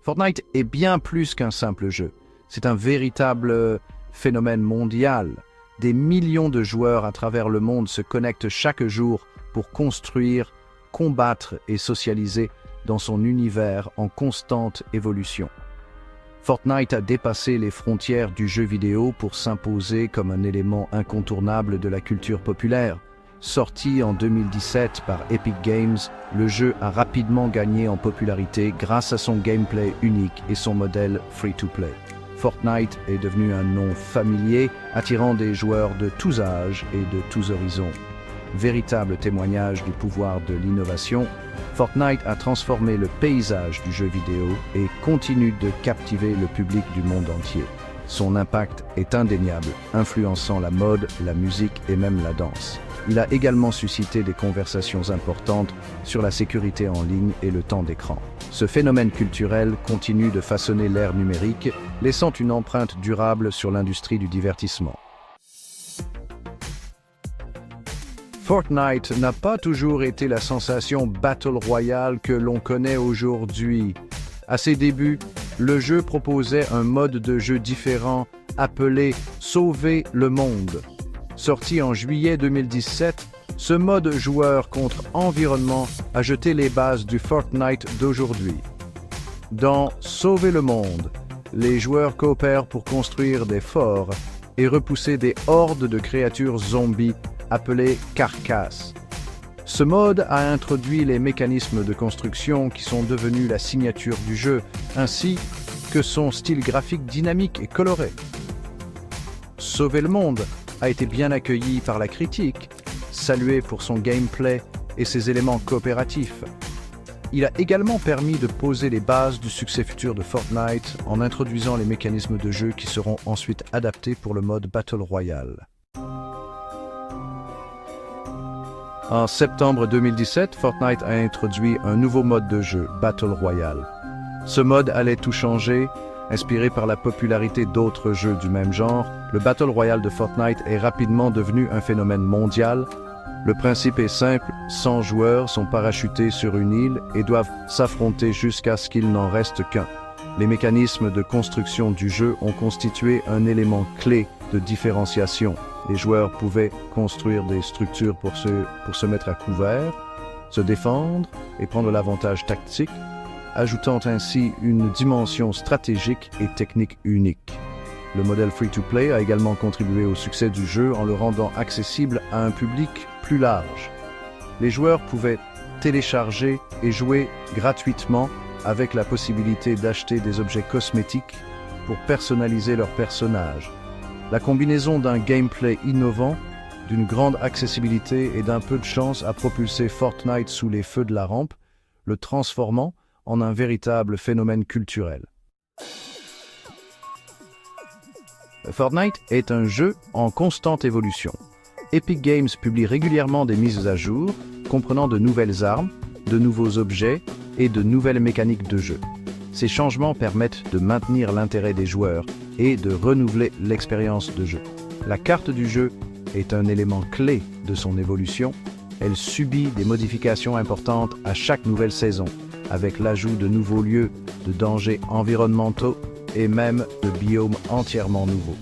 Fortnite est bien plus qu'un simple jeu. C'est un véritable phénomène mondial. Des millions de joueurs à travers le monde se connectent chaque jour pour construire, combattre et socialiser dans son univers en constante évolution. Fortnite a dépassé les frontières du jeu vidéo pour s'imposer comme un élément incontournable de la culture populaire. Sorti en 2017 par Epic Games, le jeu a rapidement gagné en popularité grâce à son gameplay unique et son modèle free-to-play. Fortnite est devenu un nom familier, attirant des joueurs de tous âges et de tous horizons. Véritable témoignage du pouvoir de l'innovation, Fortnite a transformé le paysage du jeu vidéo et continue de captiver le public du monde entier. Son impact est indéniable, influençant la mode, la musique et même la danse. Il a également suscité des conversations importantes sur la sécurité en ligne et le temps d'écran. Ce phénomène culturel continue de façonner l'ère numérique, laissant une empreinte durable sur l'industrie du divertissement. Fortnite n'a pas toujours été la sensation Battle Royale que l'on connaît aujourd'hui. À ses débuts, le jeu proposait un mode de jeu différent appelé « Sauver le monde ». Sorti en juillet 2017, ce mode joueur contre environnement a jeté les bases du Fortnite d'aujourd'hui. Dans Sauver le monde, les joueurs coopèrent pour construire des forts et repousser des hordes de créatures zombies appelées carcasses. Ce mode a introduit les mécanismes de construction qui sont devenus la signature du jeu, ainsi que son style graphique dynamique et coloré. Sauver le monde a été bien accueilli par la critique, salué pour son gameplay et ses éléments coopératifs. Il a également permis de poser les bases du succès futur de Fortnite en introduisant les mécanismes de jeu qui seront ensuite adaptés pour le mode Battle Royale. En septembre 2017, Fortnite a introduit un nouveau mode de jeu, Battle Royale. Ce mode allait tout changer. Inspiré par la popularité d'autres jeux du même genre, le Battle Royale de Fortnite est rapidement devenu un phénomène mondial. Le principe est simple, 100 joueurs sont parachutés sur une île et doivent s'affronter jusqu'à ce qu'il n'en reste qu'un. Les mécanismes de construction du jeu ont constitué un élément clé de différenciation. Les joueurs pouvaient construire des structures pour se mettre à couvert, se défendre et prendre l'avantage tactique, ajoutant ainsi une dimension stratégique et technique unique. Le modèle free-to-play a également contribué au succès du jeu en le rendant accessible à un public plus large. Les joueurs pouvaient télécharger et jouer gratuitement avec la possibilité d'acheter des objets cosmétiques pour personnaliser leur personnage. La combinaison d'un gameplay innovant, d'une grande accessibilité et d'un peu de chance a propulsé Fortnite sous les feux de la rampe, le transformant en un véritable phénomène culturel. Fortnite est un jeu en constante évolution. Epic Games publie régulièrement des mises à jour comprenant de nouvelles armes, de nouveaux objets et de nouvelles mécaniques de jeu. Ces changements permettent de maintenir l'intérêt des joueurs et de renouveler l'expérience de jeu. La carte du jeu est un élément clé de son évolution. Elle subit des modifications importantes à chaque nouvelle saison, avec l'ajout de nouveaux lieux, de dangers environnementaux et même de biomes entièrement nouveaux.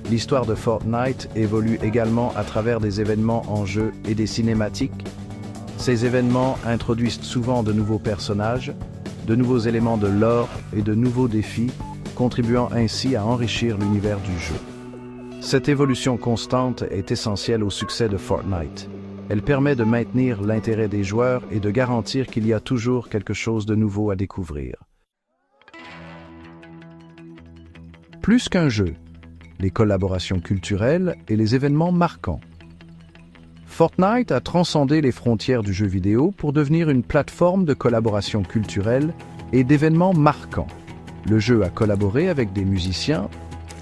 L'histoire de Fortnite évolue également à travers des événements en jeu et des cinématiques. Ces événements introduisent souvent de nouveaux personnages, de nouveaux éléments de lore et de nouveaux défis, contribuant ainsi à enrichir l'univers du jeu. Cette évolution constante est essentielle au succès de Fortnite. Elle permet de maintenir l'intérêt des joueurs et de garantir qu'il y a toujours quelque chose de nouveau à découvrir. Plus qu'un jeu, les collaborations culturelles et les événements marquants. Fortnite a transcendé les frontières du jeu vidéo pour devenir une plateforme de collaboration culturelle et d'événements marquants. Le jeu a collaboré avec des musiciens,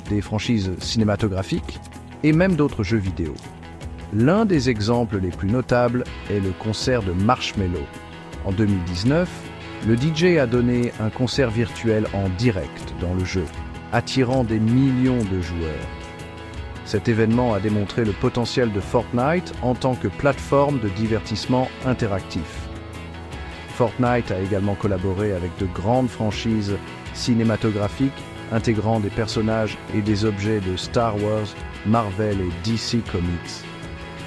des franchises cinématographiques et même d'autres jeux vidéo. L'un des exemples les plus notables est le concert de Marshmello. En 2019, le DJ a donné un concert virtuel en direct dans le jeu, attirant des millions de joueurs. Cet événement a démontré le potentiel de Fortnite en tant que plateforme de divertissement interactif. Fortnite a également collaboré avec de grandes franchises cinématographiques intégrant des personnages et des objets de Star Wars, Marvel et DC Comics.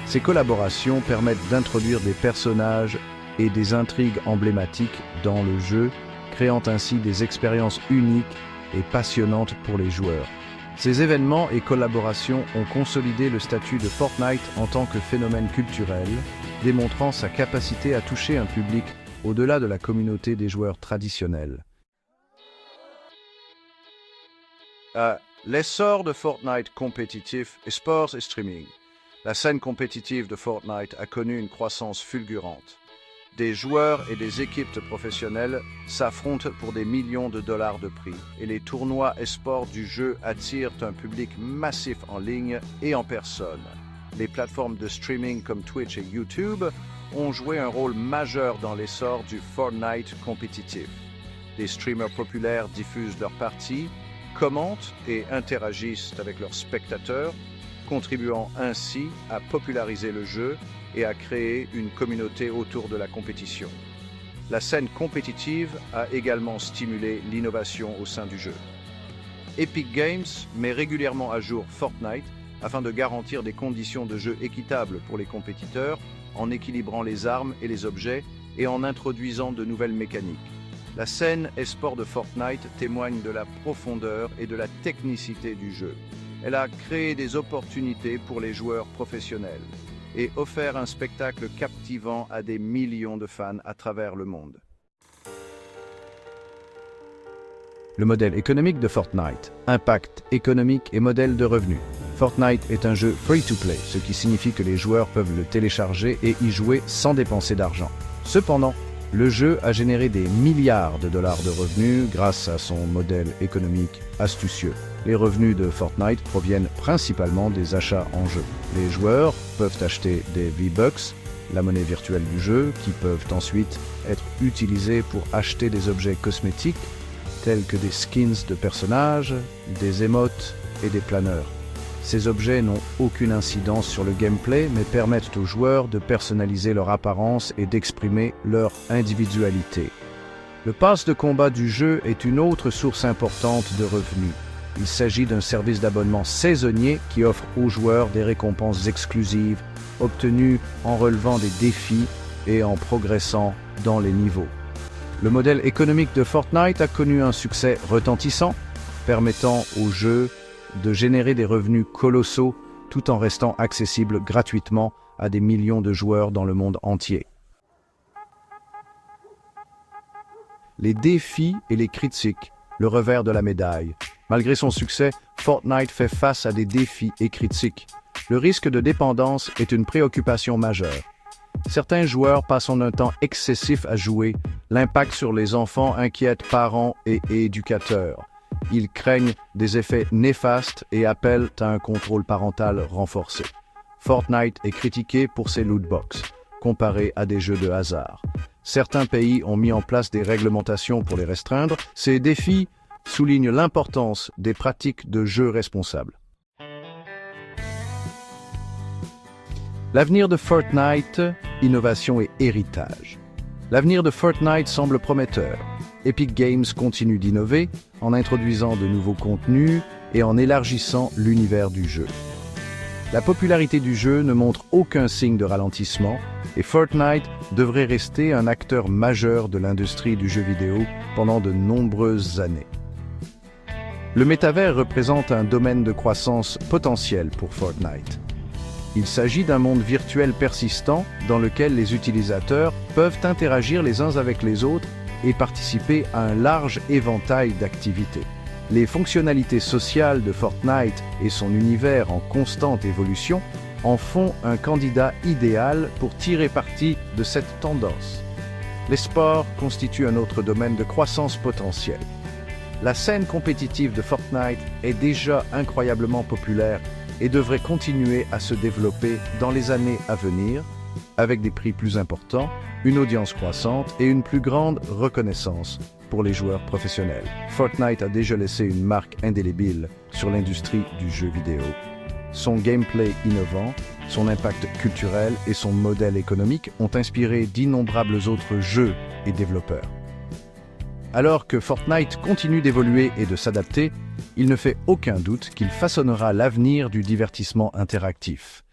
Ces collaborations permettent d'introduire des personnages et des intrigues emblématiques dans le jeu, créant ainsi des expériences uniques et passionnantes pour les joueurs. Ces événements et collaborations ont consolidé le statut de Fortnite en tant que phénomène culturel, démontrant sa capacité à toucher un public au-delà de la communauté des joueurs traditionnels. L'essor de Fortnite compétitif, e-sports et streaming. La scène compétitive de Fortnite a connu une croissance fulgurante. Des joueurs et des équipes professionnelles s'affrontent pour des millions de dollars de prix et les tournois e-sport du jeu attirent un public massif en ligne et en personne. Les plateformes de streaming comme Twitch et YouTube ont joué un rôle majeur dans l'essor du Fortnite compétitif. Des streamers populaires diffusent leurs parties, commentent et interagissent avec leurs spectateurs, contribuant ainsi à populariser le jeu et à créer une communauté autour de la compétition. La scène compétitive a également stimulé l'innovation au sein du jeu. Epic Games met régulièrement à jour Fortnite afin de garantir des conditions de jeu équitables pour les compétiteurs, en équilibrant les armes et les objets et en introduisant de nouvelles mécaniques. La scène e-sport de Fortnite témoigne de la profondeur et de la technicité du jeu. Elle a créé des opportunités pour les joueurs professionnels et offert un spectacle captivant à des millions de fans à travers le monde. Le modèle économique de Fortnite, impact économique et modèle de revenus. Fortnite est un jeu free-to-play, ce qui signifie que les joueurs peuvent le télécharger et y jouer sans dépenser d'argent. Cependant, le jeu a généré des milliards de dollars de revenus grâce à son modèle économique astucieux. Les revenus de Fortnite proviennent principalement des achats en jeu. Les joueurs peuvent acheter des V-Bucks, la monnaie virtuelle du jeu, qui peuvent ensuite être utilisés pour acheter des objets cosmétiques, tels que des skins de personnages, des émotes et des planeurs. Ces objets n'ont aucune incidence sur le gameplay, mais permettent aux joueurs de personnaliser leur apparence et d'exprimer leur individualité. Le pass de combat du jeu est une autre source importante de revenus. Il s'agit d'un service d'abonnement saisonnier qui offre aux joueurs des récompenses exclusives, obtenues en relevant des défis et en progressant dans les niveaux. Le modèle économique de Fortnite a connu un succès retentissant, permettant au jeu de générer des revenus colossaux tout en restant accessible gratuitement à des millions de joueurs dans le monde entier. Les défis et les critiques, le revers de la médaille. Malgré son succès, Fortnite fait face à des défis et critiques. Le risque de dépendance est une préoccupation majeure. Certains joueurs passent un temps excessif à jouer. L'impact sur les enfants inquiète parents et éducateurs. Ils craignent des effets néfastes et appellent à un contrôle parental renforcé. Fortnite est critiqué pour ses lootbox, comparé à des jeux de hasard. Certains pays ont mis en place des réglementations pour les restreindre. Ces défis soulignent l'importance des pratiques de jeu responsables. L'avenir de Fortnite, innovation et héritage. L'avenir de Fortnite semble prometteur. Epic Games continue d'innover en introduisant de nouveaux contenus et en élargissant l'univers du jeu. La popularité du jeu ne montre aucun signe de ralentissement et Fortnite devrait rester un acteur majeur de l'industrie du jeu vidéo pendant de nombreuses années. Le métavers représente un domaine de croissance potentiel pour Fortnite. Il s'agit d'un monde virtuel persistant dans lequel les utilisateurs peuvent interagir les uns avec les autres et participer à un large éventail d'activités. Les fonctionnalités sociales de Fortnite et son univers en constante évolution en font un candidat idéal pour tirer parti de cette tendance. Les sports constituent un autre domaine de croissance potentielle. La scène compétitive de Fortnite est déjà incroyablement populaire et devrait continuer à se développer dans les années à venir, avec des prix plus importants, une audience croissante et une plus grande reconnaissance pour les joueurs professionnels. Fortnite a déjà laissé une marque indélébile sur l'industrie du jeu vidéo. Son gameplay innovant, son impact culturel et son modèle économique ont inspiré d'innombrables autres jeux et développeurs. Alors que Fortnite continue d'évoluer et de s'adapter, il ne fait aucun doute qu'il façonnera l'avenir du divertissement interactif.